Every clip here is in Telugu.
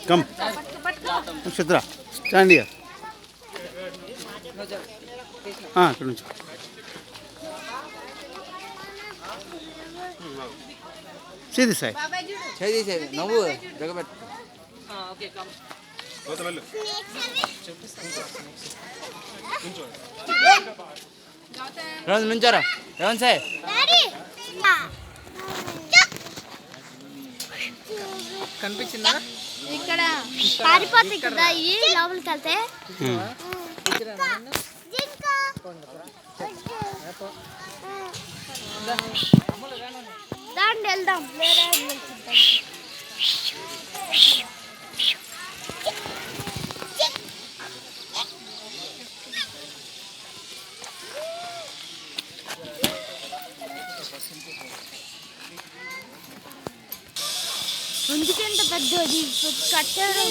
Come. Shidra, stand here. ఇక్కడ నుంచి చేది సార్ చేది నవ్వు జగబెట్టు. రౌండ్ నుంచారా రౌండ్ సార్ కనిపించిందా? ఇక్కడ పారిపోతాయి కదా ఇవి లోపలికి వెళ్తే దాన్ని వెళ్దాం ఎందుకంటే పెద్దది కట్టడం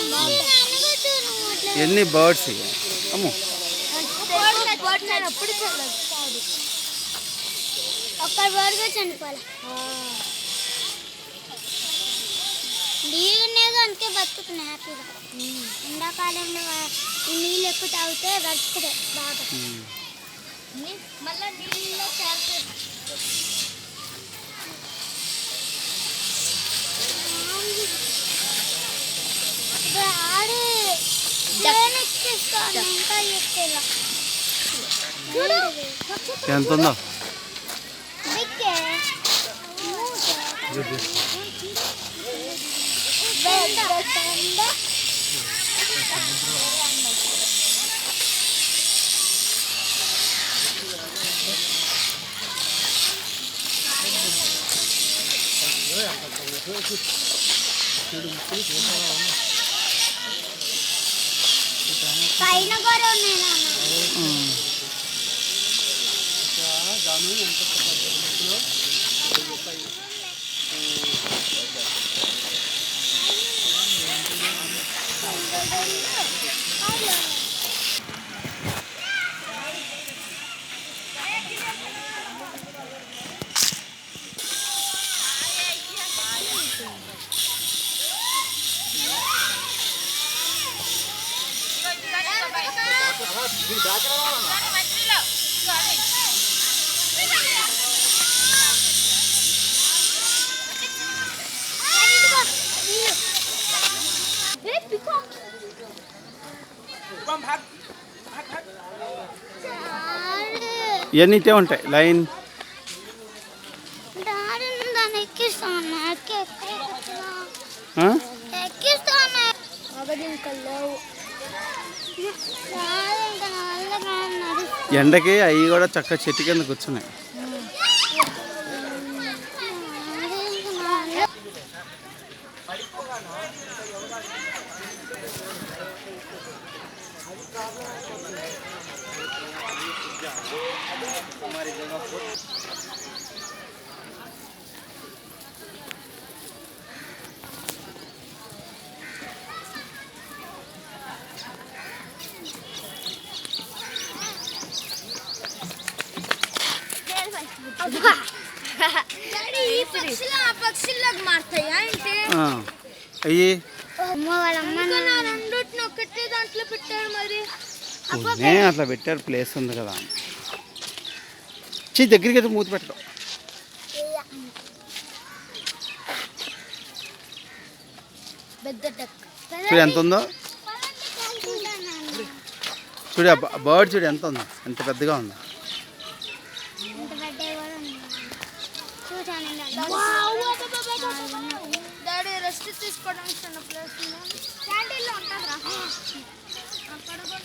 ఎన్ని బర్డ్స్ అమ్మో అప్పుడు ఒక్క బర్డ్గా చనిపోవాలి నీళ్ళు అందుకే బతుకుతున్నాయి హ్యాపీగా ఎండాకాలంలో నీళ్ళు ఎక్కువ తాగితే బతుకుతాయి బాగా మళ్ళీ నీళ్ళలో చేరుతాయి ఎంత ఉందో పైన కూడా ఉన్నాయి ఇవన్నీ ఇటే ఉంటాయి లైన్ ఎండకి అవి కూడా చక్కగా చెట్టు కింద కూర్చున్నాయి. పక్షుల్లాగా మారుతాయా అంటే అయ్యి రెండుటిని ఒక్కటే దాంట్లో పెట్టారు మరి అట్లా పెట్టారు ప్లేస్ ఉంది కదా చీ దగ్గరికి అయితే మూతి పెట్టడం చూడు ఎంత ఉందో చూడు బర్డ్ చూడు ఎంత ఉందో ఎంత పెద్దగా ఉందో డాడీ రెస్ట్ తీసుకోవడానికి చిన్న ప్లేస్ క్యాంటీన్లో ఉంటుందిరా అక్కడ కూడా